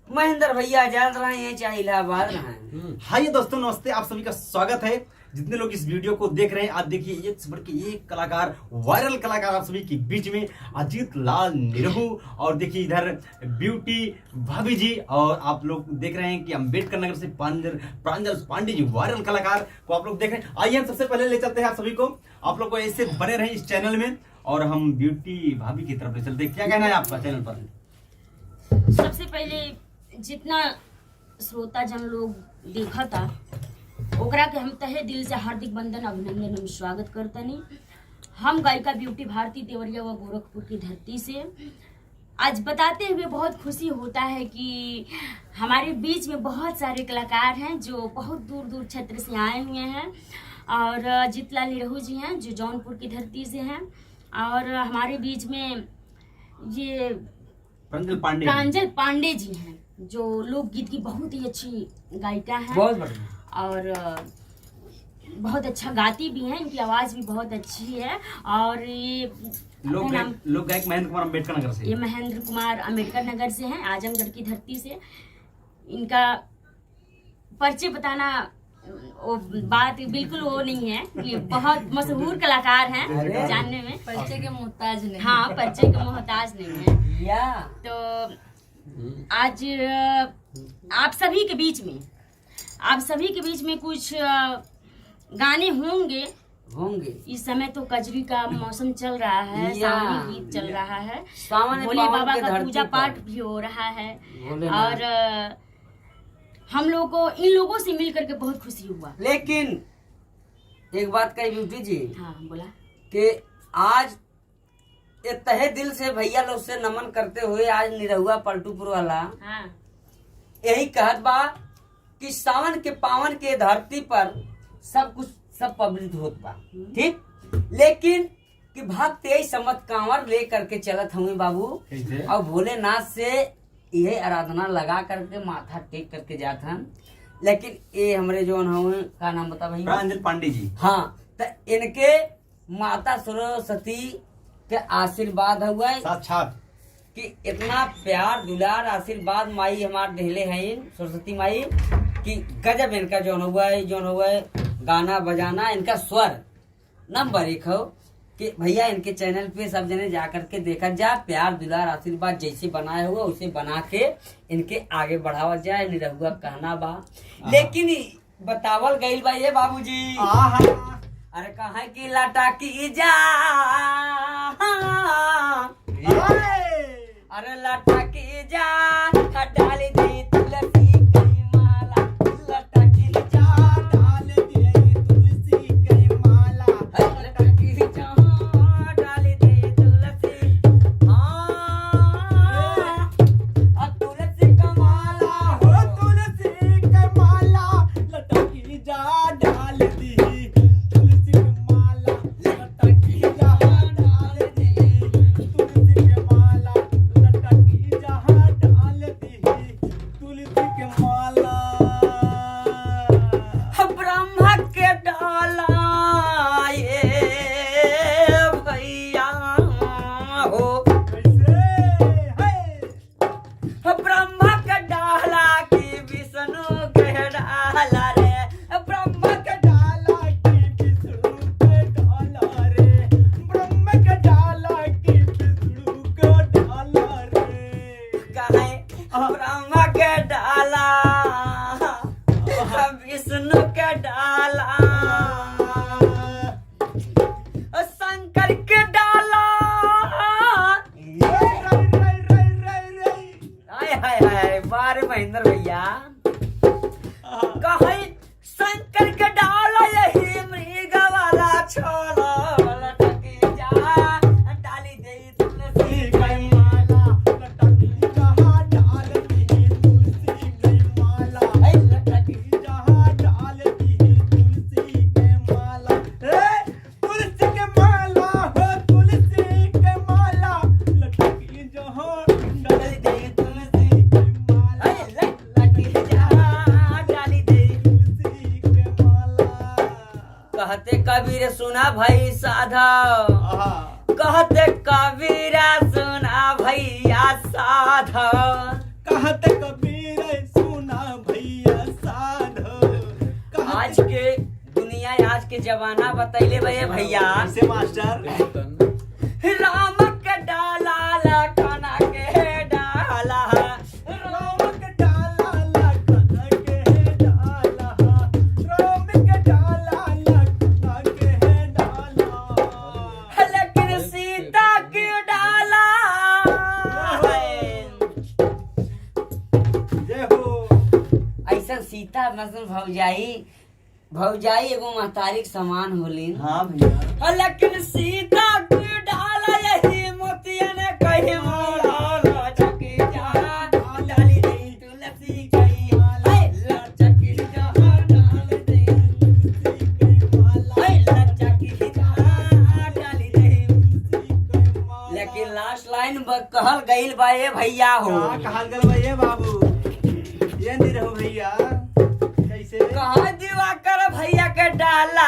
महेंद्र भैया जल रहे हैं चाहे इलाहाबाद रहे। हाय दोस्तों, नमस्ते। आप सभी का स्वागत है। जितने लोग इस वीडियो को देख रहे हैं, आप देखिए एक से बढ़ के एक कलाकार, वायरल कलाकार आप सभी के बीच में अजीत लाल निरहू, और देखिए इधर ब्यूटी भाभी जी, और आप लोग देख रहे हैं कि अम्बेडकर नगर से प्रांजल पांडे जी, वायरल कलाकार को आप लोग देख रहे हैं। आइए हम सबसे पहले ले चलते हैं आप सभी को, आप लोग को ऐसे बने रहे इस चैनल में, और हम ब्यूटी भाभी की तरफ ले चलते हैं। क्या कहना है आपका चैनल पर? सबसे पहले जितना श्रोता जन लोग देखा था ओकरा के हम तहे दिल से हार्दिक बंदन अभिनंदन हम स्वागत करतनी। हम गायिका ब्यूटी भारती देवरिया व गोरखपुर की धरती से आज बताते हुए बहुत खुशी होता है कि हमारे बीच में बहुत सारे कलाकार हैं जो बहुत दूर दूर क्षेत्र से आए हुए हैं, और अजीत लाल निरहू जी हैं जो जौनपुर की धरती से हैं, और हमारे बीच में ये प्रांजल पांडे जी हैं जो लोकगीत की बहुत ही अच्छी गायिका हैं, बहुत बढ़िया, और बहुत अच्छा गाती भी हैं, इनकी आवाज भी बहुत अच्छी है। और ये लोग गायक महेंद्र कुमार अम्बेडकर नगर से, ये महेंद्र कुमार अम्बेडकर नगर से हैं, आजमगढ़ की धरती से। इनका परिचय बताना वो बात बिल्कुल वो नहीं है, ये बहुत मशहूर कलाकार हैं, जानने में परिचय के मोहताज नहीं। हाँ, परिचय के मोहताज नहीं है। या तो आज आप सभी के बीच में कुछ गाने होंगे। इस समय तो कजरी का मौसम चल रहा है, सावनी गीत चल रहा है, भोले बाबा का पूजा पाठ भी हो रहा है, और हम लोग को इन लोगों से मिल करके बहुत खुशी हुआ। लेकिन एक बात कही ब्यूटी जी, हाँ बोला, कि आज ये तहे दिल से भैया लोग से नमन करते हुए आज निरहुआ पलटूपुर वाला हाँ यही कहत बा कि सावन के पावन के धरती पर सब पब्लिक होत बा, ठीक, लेकिन कि भक्त यही समत कांवर ले करके चलत हुए बाबू, और भोलेनाथ से यही आराधना लगा करके माथा टेक करके जात हन। लेकिन ये हमरे जो हुए, का नाम बता भाई? प्रांजल पांडे जी। हाँ, तो इनके माता सरस्वती के आशीर्वाद हुआ है साक्षात, कि इतना प्यार दुलार आशीर्वाद माई हमार देहले हैं सरस्वती माई, कि गजब इनका जो हुआ है गाना बजाना, इनका स्वर नंबर 1 हो। कि भैया इनके चैनल पे सब जने जा करके देखा जा, प्यार दुलार आशीर्वाद जैसे बनाया हुआ उसे बना के इनके आगे बढ़ावा जाए, निरहुआ कहना बा। लेकिन बतावल गईल बा ये बाबूजी, अरे कहा की लाटा की जा, अरे लाटा की जा डाल दी तुलसी की माला, लाटा की जा डाल दी तुलसी की माला, लाटा की जा डाल दी तुलसी, हाँ तुलसी का माला हो, तुलसी का माला, लाटा की जा डाल दी तुलसी की माला, लाटा की जा डाल दी तुलसी की माला, लाटा की जा डाल दी तुलसी की माला। ब्रह्मा के डाला ये भैया हो, ब्रह्मा के डाला की विष्णु के डाला रे, ब्रह्मा के डाला की विष्णु के डाला रे, ब्रह्मा के डाला की विष्णु के डाला रे, कहे ब्रह्मा के डाला विष्णु के डाला, शंकर के डाला, हाय हाय बारे महेंद्र भैया, कहे शंकर के डाला यही मृग वाला छोला, लटकी जा डाली दे तुलसी की माला, लटकी जा डाल दी तुलसी की माला, लटकी जा डाल दी तुलसी की माला, तुलसी के माला हो, तुलसी के माला, लटकी जा डाल दी तुलसी की माला, लटकी जा डाली दे तुलसी के माला। कहते कबीर सुना भाई साधव, कहते कबीर सुना भैया साधव, कहते कबीर जमाना बतैले भैया भैया कैसे मास्टर? राम के डाला लखन के डाला राम के डाला लखन के डाला, राम के डाला लखन के डाला। लेकिन सीता के डाला जय हो। ऐसा सीता मतलब भौजाई एगो महतारी के समान होलिन। हाँ भैया। लेकिन सीता के डाला यही मोतिया ने कहे मोड़ा चकी जा डाली दे तुलसी कही लचकी जा डाल दे लचकी जा डाली दे। लेकिन लास्ट लाइन कहल गईल बा ए भैया हो का कहल गल भैया बाबू? ये नहीं रहो भैया कैसे? कहा दिवा कर भैया के डाला